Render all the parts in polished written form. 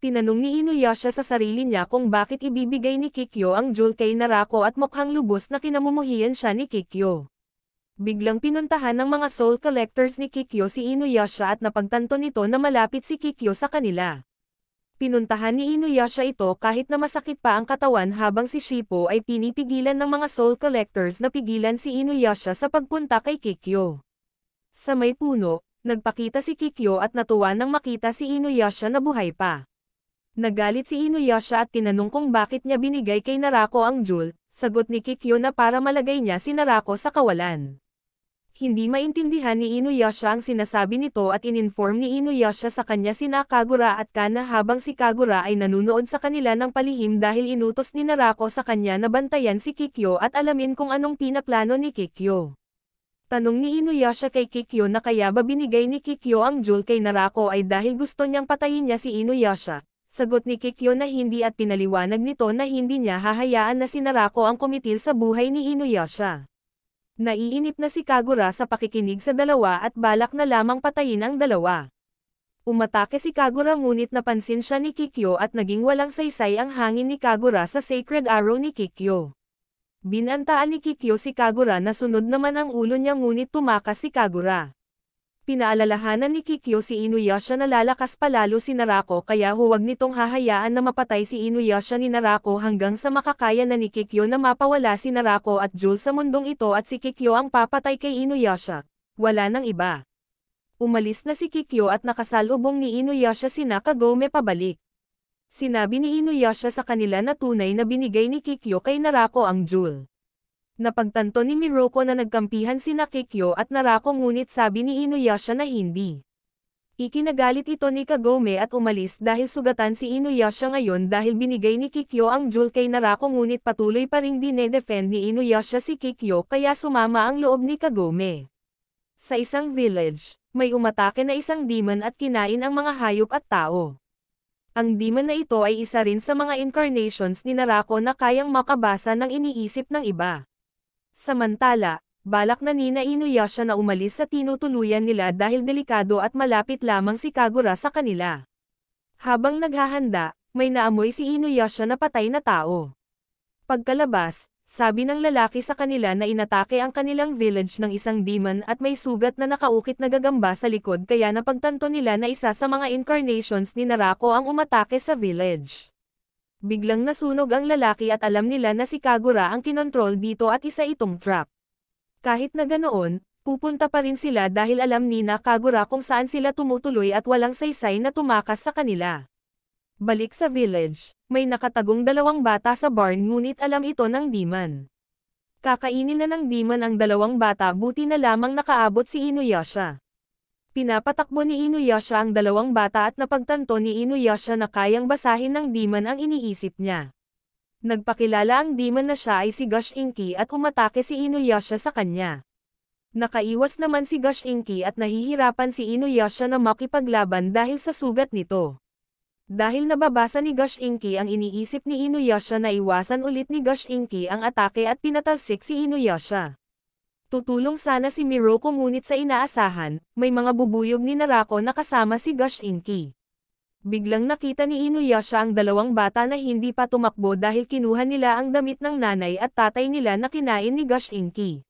Tinanong ni Inuyasha sa sarili niya kung bakit ibibigay ni Kikyo ang jewel kay Narako at mukhang lubos na kinamumuhian siya ni Kikyo. Biglang pinuntahan ng mga soul collectors ni Kikyo si Inuyasha at napagtanto nito na malapit si Kikyo sa kanila. Pinuntahan ni Inuyasha ito kahit na masakit pa ang katawan habang si Shippo ay pinipigilan ng mga soul collectors na pigilan si Inuyasha sa pagpunta kay Kikyo. Sa may puno, nagpakita si Kikyo at natuwa nang makita si Inuyasha na buhay pa. Nagalit si Inuyasha at tinanong kung bakit niya binigay kay Narako ang jewel, sagot ni Kikyo na para malagay niya si Narako sa kawalan. Hindi maintindihan ni Inuyasha ang sinasabi nito at ininform ni Inuyasha sa kanya sina Kagura at Kana habang si Kagura ay nanunood sa kanila ng palihim dahil inutos ni Narako sa kanya na bantayan si Kikyo at alamin kung anong pinaplano ni Kikyo. Tanong ni Inuyasha kay Kikyo na kaya ba binigay ni Kikyo ang jewel kay Narako ay dahil gusto niyang patayin niya si Inuyasha. Sagot ni Kikyo na hindi at pinaliwanag nito na hindi niya hahayaan na si Narako ang kumitil sa buhay ni Inuyasha. Naiinip na si Kagura sa pakikinig sa dalawa at balak na lamang patayin ang dalawa. Umatake si Kagura ngunit napansin siya ni Kikyo at naging walang saysay ang hangin ni Kagura sa sacred arrow ni Kikyo. Binantaan ni Kikyo si Kagura na sunod naman ang ulo niya ngunit tumakas si Kagura. Pinaalalahanan ni Kikyo si Inuyasha na lalakas palalo si Narako kaya huwag nitong hahayaan na mapatay si Inuyasha ni Narako hanggang sa makakaya na ni Kikyo na mapawala si Narako at jewel sa mundong ito at si Kikyo ang papatay kay Inuyasha. Wala nang iba. Umalis na si Kikyo at nakasalubong ni Inuyasha sina Kagome pabalik. Sinabi ni Inuyasha sa kanila na tunay na binigay ni Kikyo kay Narako ang jewel. Napagtanto ni Miroko na nagkampihan sina Kikyo at Narako ngunit sabi ni Inuyasha na hindi. Ikinagalit ito ni Kagome at umalis dahil sugatan si Inuyasha ngayon dahil binigay ni Kikyo ang jewel kay Narako ngunit patuloy pa ring dinedefend ni Inuyasha si Kikyo kaya sumama ang loob ni Kagome. Sa isang village, may umatake na isang demon at kinain ang mga hayop at tao. Ang demon na ito ay isa rin sa mga incarnations ni Narako na kayang makabasa ng iniisip ng iba. Samantala, balak na ni Inuyasha na umalis sa tinutuluyan nila dahil delikado at malapit lamang si Kagura sa kanila. Habang naghahanda, may naamoy si Inuyasha na patay na tao. Pagkalabas, sabi ng lalaki sa kanila na inatake ang kanilang village ng isang demon at may sugat na nakaukit na gagamba sa likod kaya napagtanto nila na isa sa mga incarnations ni Narako ang umatake sa village. Biglang nasunog ang lalaki at alam nila na si Kagura ang kinontrol dito at isa itong trap. Kahit na ganoon, pupunta pa rin sila dahil alam ni Kagura kung saan sila tumutuloy at walang saysay na tumakas sa kanila. Balik sa village, may nakatagong dalawang bata sa barn ngunit alam ito ng demon. Kakainin na ng demon ang dalawang bata buti na lamang nakaabot si Inuyasha. Pinapatakbo ni Inuyasha ang dalawang bata at napagtanto ni Inuyasha na kayang basahin ng demon ang iniisip niya. Nagpakilala ang demon na siya ay si Gush Inky at umatake si Inuyasha sa kanya. Nakaiwas naman si Gush Inky at nahihirapan si Inuyasha na makipaglaban dahil sa sugat nito. Dahil nababasa ni Gush Inky ang iniisip ni Inuyasha na iwasan ulit ni Gush Inky ang atake at pinatalsik si Inuyasha. Tutulong sana si Miroko ngunit sa inaasahan, may mga bubuyog ni Narako na kasama si Gush Inky. Biglang nakita ni Inuyasha ang dalawang bata na hindi pa tumakbo dahil kinuha nila ang damit ng nanay at tatay nila na kinain ni Gush Inky.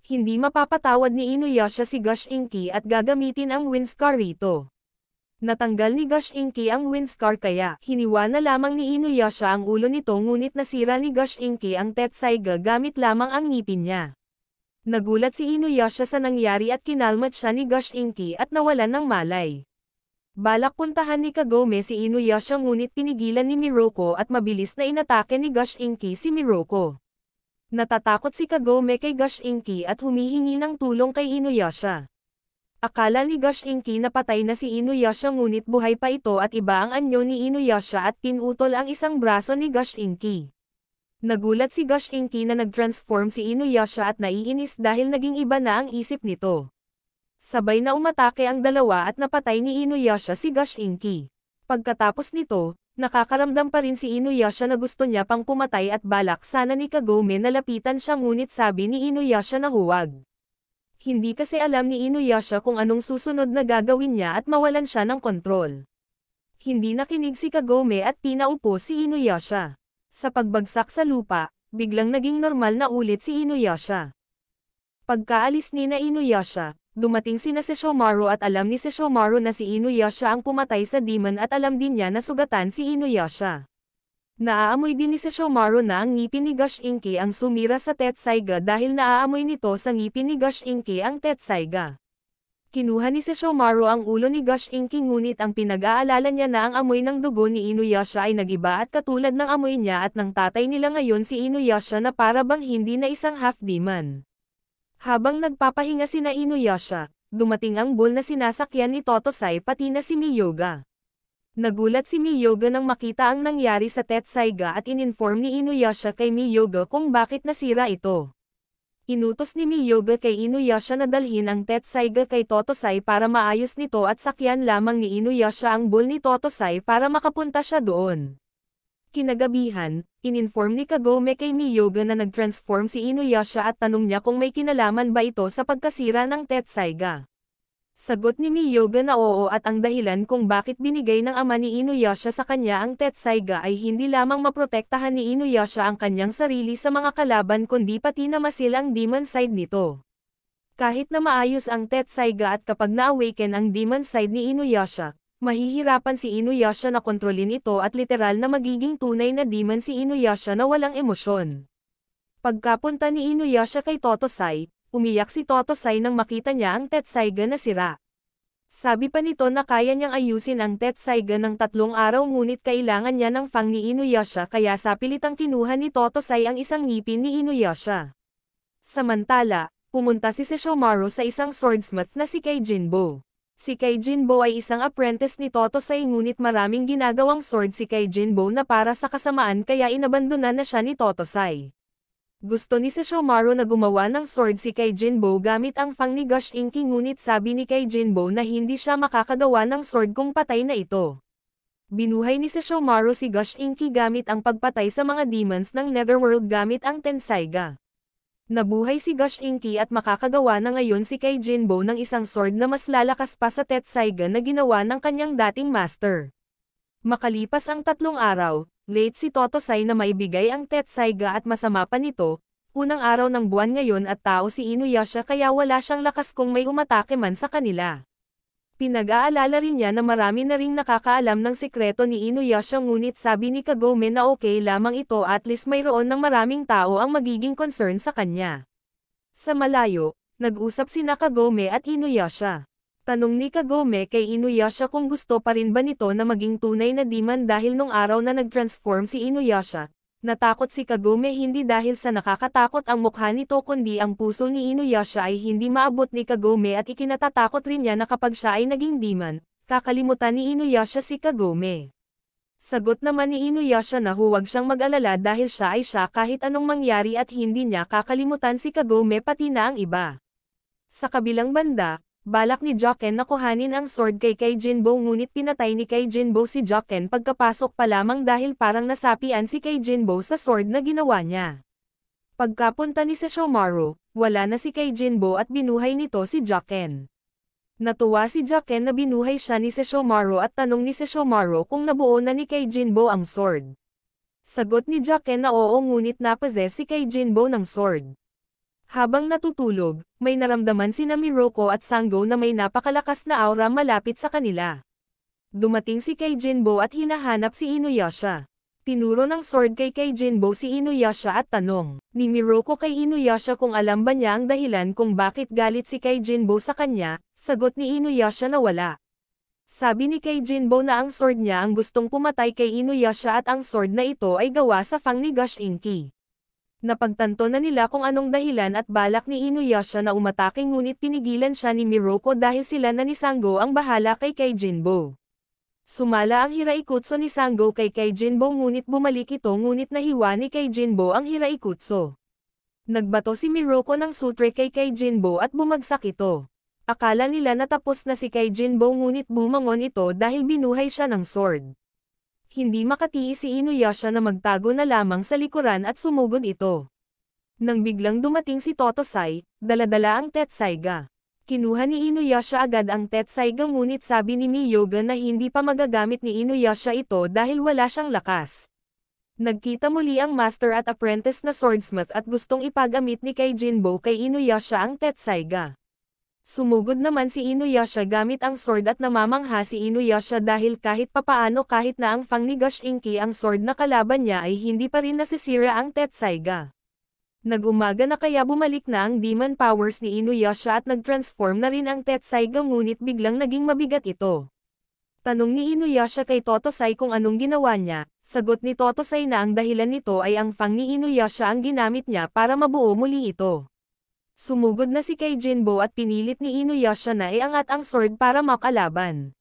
Hindi mapapatawad ni Inuyasha si Gush Inky at gagamitin ang Windscar rito. Natanggal ni Gush Inky ang Windscar kaya hiniwa na lamang ni Inuyasha ang ulo nito ngunit nasira ni Gush Inky ang Tetsaiga gamit lamang ang ngipin niya. Nagulat si Inuyasha sa nangyari at kinalmat siya ni Gush Inky at nawalan ng malay. Balak puntahan ni Kagome si Inuyasha ngunit pinigilan ni Miroko at mabilis na inatake ni Gush Inky si Miroko. Natatakot si Kagome kay Gush Inky at humihingi ng tulong kay Inuyasha. Akala ni Gush Inky na patay na si Inuyasha ngunit buhay pa ito at iba ang anyo ni Inuyasha at pinutol ang isang braso ni Gush Inky. Nagulat si Gush Inky na nag-transform si Inuyasha at naiinis dahil naging iba na ang isip nito. Sabay na umatake ang dalawa at napatay ni Inuyasha si Gush Inky. Pagkatapos nito, nakakaramdam pa rin si Inuyasha na gusto niya pang pumatay at balak sana ni Kagome na lapitan siya ngunit sabi ni Inuyasha na huwag. Hindi kasi alam ni Inuyasha kung anong susunod na gagawin niya at mawalan siya ng kontrol. Hindi nakinig si Kagome at pinaupo si Inuyasha. Sa pagbagsak sa lupa, biglang naging normal na ulit si Inuyasha. Pagkaalis ni na Inuyasha, dumating si Sesshomaru at alam ni Sesshomaru na si Inuyasha ang pumatay sa demon at alam din niya na sugatan si Inuyasha. Naaamoy din ni Sesshomaru na ang ngipin ni Gush Inki ang sumira sa Tetsaiga dahil naaamoy nito sa ngipin ni Gush Inki ang Tetsaiga. Kinuha ni Sesshomaru ang ulo ni Gush Inki ngunit ang pinag-aalala niya na ang amoy ng dugo ni Inuyasha ay nagiba at katulad ng amoy niya at ng tatay nila ngayon si Inuyasha na para bang hindi na isang half-demon. Habang nagpapahinga sina Inuyasha, dumating ang bull na sinasakyan ni Totosai pati na si Miyoga. Nagulat si Miyoga nang makita ang nangyari sa Tetsaiga at ininform ni Inuyasha kay Miyoga kung bakit nasira ito. Inutos ni Miyoga kay Inuyasha na dalhin ang Tetsaiga kay Totosai para maayos nito at sakyan lamang ni Inuyasha ang bull ni Totosai para makapunta siya doon. Kinagabihan, ininform ni Kagome kay Miyoga na nag-transform si Inuyasha at tanong niya kung may kinalaman ba ito sa pagkasira ng Tetsaiga. Sagot ni Miyoga na oo at ang dahilan kung bakit binigay ng ama ni Inuyasha sa kanya ang Tetsaiga ay hindi lamang maprotektahan ni Inuyasha ang kanyang sarili sa mga kalaban kundi pati na masil ang demon side nito. Kahit na maayos ang Tetsaiga at kapag na-awaken ang demon side ni Inuyasha, mahihirapan si Inuyasha na kontrolin ito at literal na magiging tunay na demon si Inuyasha na walang emosyon. Pagkapunta ni Inuyasha kay Totosai, umiyak si Totosai nang makita niya ang Tetsaiga na sira. Sabi pa nito na kaya niyang ayusin ang Tetsaiga ng 3 araw ngunit kailangan niya ng fang ni Inuyasha kaya sa pilitang kinuha ni Totosai ang isang ngipin ni Inuyasha. Samantala, pumunta si Sesshomaru sa isang swordsmith na si Kei Jinbo. Si Kei Jinbo ay isang apprentice ni Totosai ngunit maraming ginagawang sword si Kei Jinbo na para sa kasamaan kaya inabandonan na siya ni Totosai. Gusto ni Sesshomaru na gumawa ng sword si Kei Jinbo gamit ang fang ni Gush Inki ngunit sabi ni Kei Jinbo na hindi siya makakagawa ng sword kung patay na ito. Binuhay ni Sesshomaru si Gush Inki gamit ang pagpatay sa mga demons ng Netherworld gamit ang Tensaiga. Nabuhay si Gush Inki at makakagawa na ngayon si Kei Jinbo ng isang sword na mas lalakas pa sa Tetsaiga na ginawa ng kanyang dating master. Makalipas ang 3 araw, late si Totosai na maibigay ang Tetsaiga at masama pa nito, unang araw ng buwan ngayon at tao si Inuyasha kaya wala siyang lakas kung may umatake man sa kanila. Pinag-aalala rin niya na marami na ring nakakaalam ng sikreto ni Inuyasha ngunit sabi ni Kagome na okay lamang ito at least mayroon ng maraming tao ang magiging concern sa kanya. Sa malayo, nag-usap sina Kagome at Inuyasha. Tanong ni Kagome kay Inuyasha kung gusto pa rin ba nito na maging tunay na demon dahil nung araw na nag-transform si Inuyasha. Natakot si Kagome hindi dahil sa nakakatakot ang mukha nito kundi ang puso ni Inuyasha ay hindi maabot ni Kagome at ikinatatakot rin niya na kapag siya ay naging demon, kakalimutan ni Inuyasha si Kagome. Sagot naman ni Inuyasha na huwag siyang mag-alala dahil siya ay siya kahit anong mangyari at hindi niya kakalimutan si Kagome pati na ang iba. Sa kabilang banda, balak ni Joken na kuhanin ang sword kay Kei Jinbo ngunit pinatay ni Kei Jinbo si Joken pagkapasok pa lamang dahil parang nasapian si Kei Jinbo sa sword na ginawa niya. Pagkapunta ni Sesshomaru, wala na si Kei Jinbo at binuhay nito si Joken. Natuwa si Joken na binuhay siya ni Sesshomaru at tanong ni Sesshomaru kung nabuo na ni Kei Jinbo ang sword. Sagot ni Joken na oo ngunit napossess si Kei Jinbo ng sword. Habang natutulog, may naramdaman sina Miroko at Sango na may napakalakas na aura malapit sa kanila. Dumating si Kei Jinbo at hinahanap si Inuyasha. Tinuro ng sword kay Kei Jinbo si Inuyasha at tanong ni Miroko kay Inuyasha kung alam ba niya ang dahilan kung bakit galit si Kei Jinbo sa kanya, sagot ni Inuyasha na wala. Sabi ni Kei Jinbo na ang sword niya ang gustong pumatay kay Inuyasha at ang sword na ito ay gawa sa fang ni Gush Inki. Napagtanto na nila kung anong dahilan at balak ni Inuyasha na umatake ngunit pinigilan siya ni Miroko dahil sila na ni Sango ang bahala kay Kei Jinbo. Sumala ang Hiraikutsu ni Sango kay Kei Jinbo ngunit bumalik ito ngunit nahiwa ni Kei Jinbo ang Hiraikutsu. Nagbato si Miroko ng sutre kay Kei Jinbo at bumagsak ito. Akala nila natapos na si Kei Jinbo ngunit bumangon ito dahil binuhay siya ng sword. Hindi makatiis si Inuyasha na magtago na lamang sa likuran at sumugod ito. Nang biglang dumating si Totosai, dala-dala ang Tetsaiga. Kinuha ni Inuyasha agad ang Tetsaiga ngunit sabi ni Miyoga na hindi pa magagamit ni Inuyasha ito dahil wala siyang lakas. Nagkita muli ang master at apprentice na swordsmith at gustong ipagamit ni kay Jinbo kay Inuyasha ang Tetsaiga. Sumugod naman si Inuyasha gamit ang sword at namamangha si Inuyasha dahil kahit papaano kahit na ang Fang ni Gosh Inky ang sword na kalaban niya ay hindi pa rin nasisira ang Tetsaiga. Nag-umaga na kaya bumalik na ang demon powers ni Inuyasha at nag-transform na rin ang Tetsaiga ngunit biglang naging mabigat ito. Tanong ni Inuyasha kay Totosai kung anong ginawa niya, sagot ni Totosai na ang dahilan nito ay ang Fang ni Inuyasha ang ginamit niya para mabuo muli ito. Sumugod na si kay Jinbo at pinilit ni Inuyasha na iangat ang sword para makalaban.